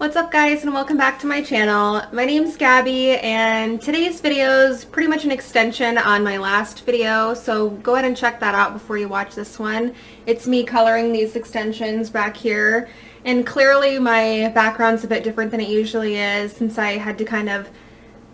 What's up guys, and welcome back to my channel. My name's Gabby and today's video is pretty much an extension on my last video, so go ahead and check that out before you watch this one. It's me coloring these extensions back here, and clearly my background's a bit different than it usually is since I had to kind of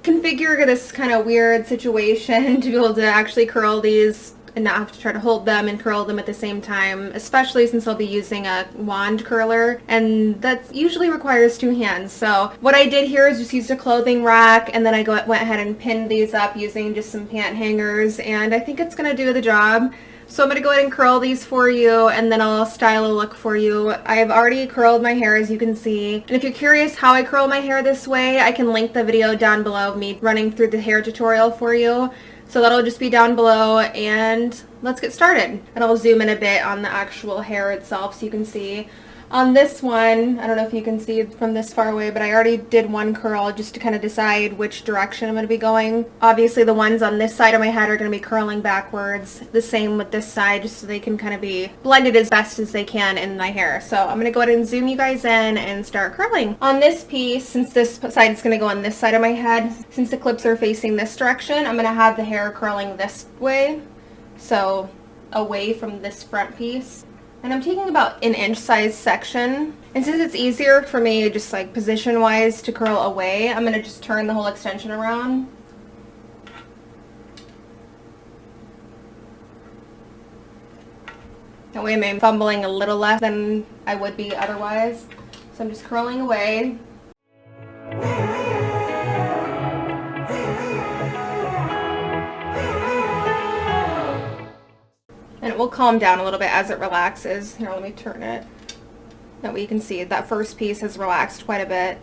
configure this kind of weird situation to be able to actually curl these and not have to try to hold them and curl them at the same time, especially since I'll be using a wand curler, and that usually requires two hands. So what I did here is just used a clothing rack, and then I went ahead and pinned these up using just some pant hangers, and I think it's going to do the job. So I'm going to go ahead and curl these for you, and then I'll style a look for you. I've already curled my hair, as you can see. And if you're curious how I curl my hair this way, I can link the video down below of me running through the hair tutorial for you. So that'll just be down below, and let's get started. And I'll zoom in a bit on the actual hair itself so you can see. On this one, I don't know if you can see from this far away, but I already did one curl just to kind of decide which direction I'm going to be going. Obviously the ones on this side of my head are going to be curling backwards. The same with this side, just so they can kind of be blended as best as they can in my hair. So I'm going to go ahead and zoom you guys in and start curling. On this piece, since this side is going to go on this side of my head, since the clips are facing this direction, I'm going to have the hair curling this way, so away from this front piece. And I'm taking about an inch size section, and since it's easier for me just like position wise to curl away, I'm going to just turn the whole extension around. That way I'm fumbling a little less than I would be otherwise. So I'm just curling away. And it will calm down a little bit as it relaxes. Here, let me turn it. That way you can see that first piece has relaxed quite a bit.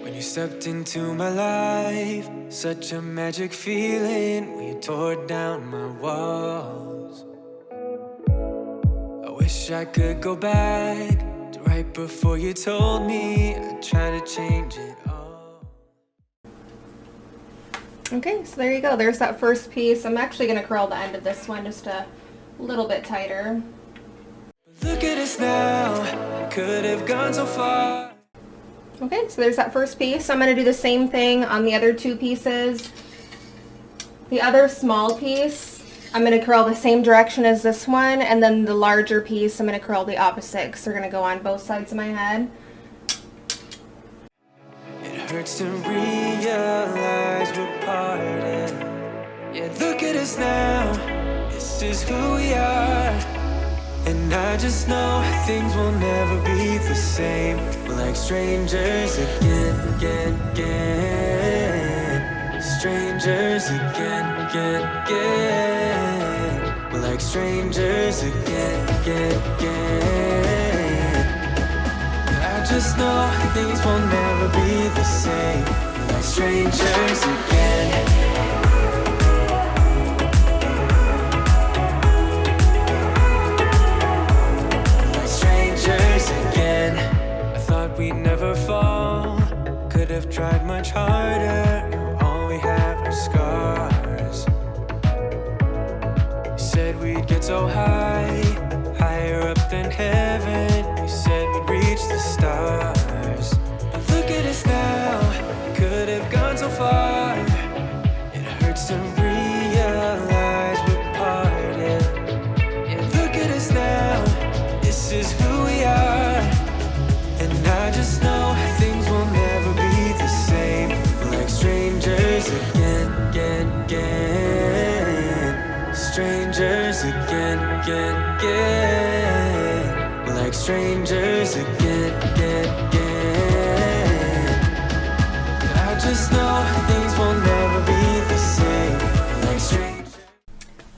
When you stepped into my life, such a magic feeling when you tore down my walls. I wish I could go back right before you told me I'd try to change it all. Okay, so there you go. There's that first piece. I'm actually going to curl the end of this one just a little bit tighter. Look at us now, could have gone so far. Okay, so there's that first piece. I'm going to do the same thing on the other two pieces. The other small piece, I'm going to curl the same direction as this one, and then the larger piece I'm going to curl the opposite, because they're going to go on both sides of my head. It hurts to realize we're parted. Yeah, look at us now, this is who we are. And I just know things will never be the same. We're like strangers again, again, again. Strangers again, again, again. We're like strangers again, again, again. I just know things will never be the same. We're like strangers again. We'd never fall, could have tried much harder. Now all we have are scars. You said we'd get so high, higher up than heaven. You said we'd reach the stars. But look at us now, could have gone so far. It hurts to realize we're parted. Yeah, look at us now, this is who we are. And I just know things will never be the same. We're like strangers again, again, again. Strangers again, again, again. We're like strangers again, again, again. I just know things will never be the same. We're like strangers.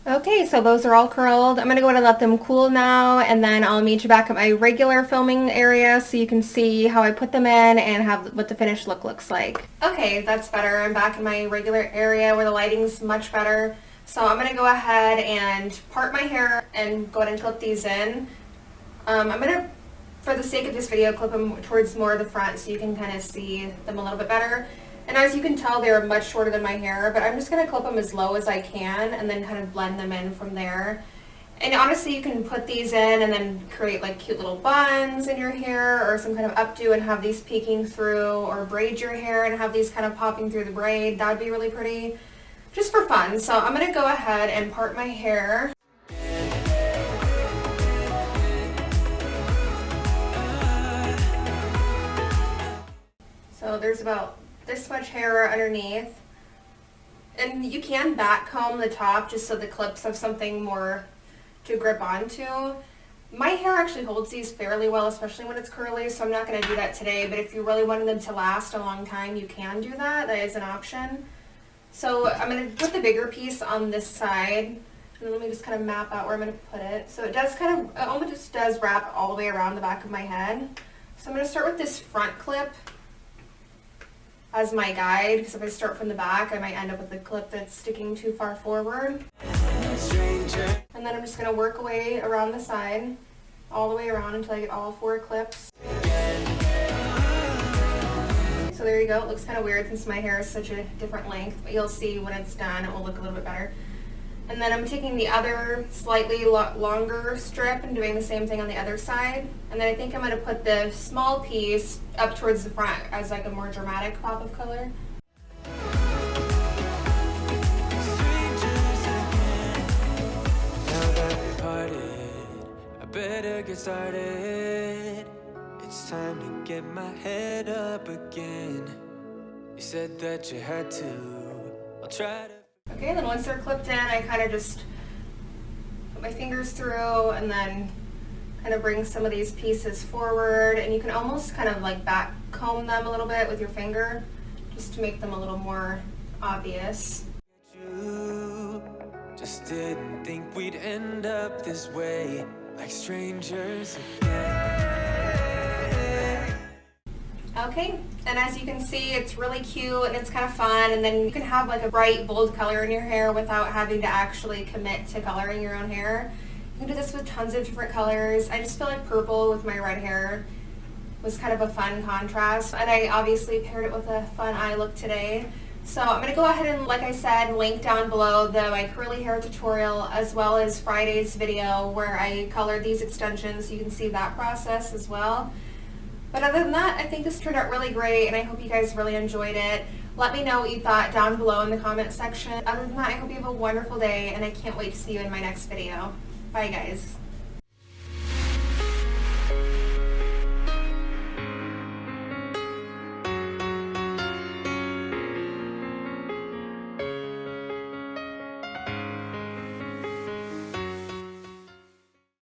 Okay, so those are all curled. I'm going to go ahead and let them cool now, and then I'll meet you back at my regular filming area so you can see how I put them in and have what the finished look looks like. Okay, that's better. I'm back in my regular area where the lighting's much better. So I'm going to go ahead and part my hair and go ahead and clip these in. I'm going to, for the sake of this video, clip them towards more of the front so you can kind of see them a little bit better. And as you can tell, they're much shorter than my hair, but I'm just going to clip them as low as I can and then kind of blend them in from there. And honestly, you can put these in and then create like cute little buns in your hair or some kind of updo and have these peeking through, or braid your hair and have these kind of popping through the braid. That would be really pretty, just for fun. So I'm going to go ahead and part my hair. So there's about this much hair underneath. And you can back comb the top just so the clips have something more to grip onto. My hair actually holds these fairly well, especially when it's curly, so I'm not going to do that today, but if you really wanted them to last a long time, you can do that. That is an option. So I'm going to put the bigger piece on this side, and let me just kind of map out where I'm going to put it. So it does kind of, it almost does wrap all the way around the back of my head. So I'm going to start with this front clip as my guide, because if I start from the back, I might end up with a clip that's sticking too far forward. And then I'm just going to work away around the side, all the way around until I get all 4 clips. So there you go. It looks kind of weird since my hair is such a different length, but you'll see when it's done it will look a little bit better. And then I'm taking the other slightly longer strip and doing the same thing on the other side. And then I think I'm going to put the small piece up towards the front as like a more dramatic pop of color. Better get started. It's time to get my head up again. You said that you had to. I'll try to. Okay, then once they're clipped in, I kind of just put my fingers through and then kind of bring some of these pieces forward, and you can almost kind of like back comb them a little bit with your finger just to make them a little more obvious. You just didn't think we'd end up this way. Like strangers again. Okay, and as you can see, it's really cute and it's kind of fun, and then you can have like a bright, bold color in your hair without having to actually commit to coloring your own hair. You can do this with tons of different colors. I just feel like purple with my red hair was kind of a fun contrast, and I obviously paired it with a fun eye look today. So I'm going to go ahead and, like I said, link down below my curly hair tutorial as well as Friday's video where I colored these extensions, so you can see that process as well. But other than that, I think this turned out really great, and I hope you guys really enjoyed it. Let me know what you thought down below in the comment section. Other than that, I hope you have a wonderful day, and I can't wait to see you in my next video. Bye, guys.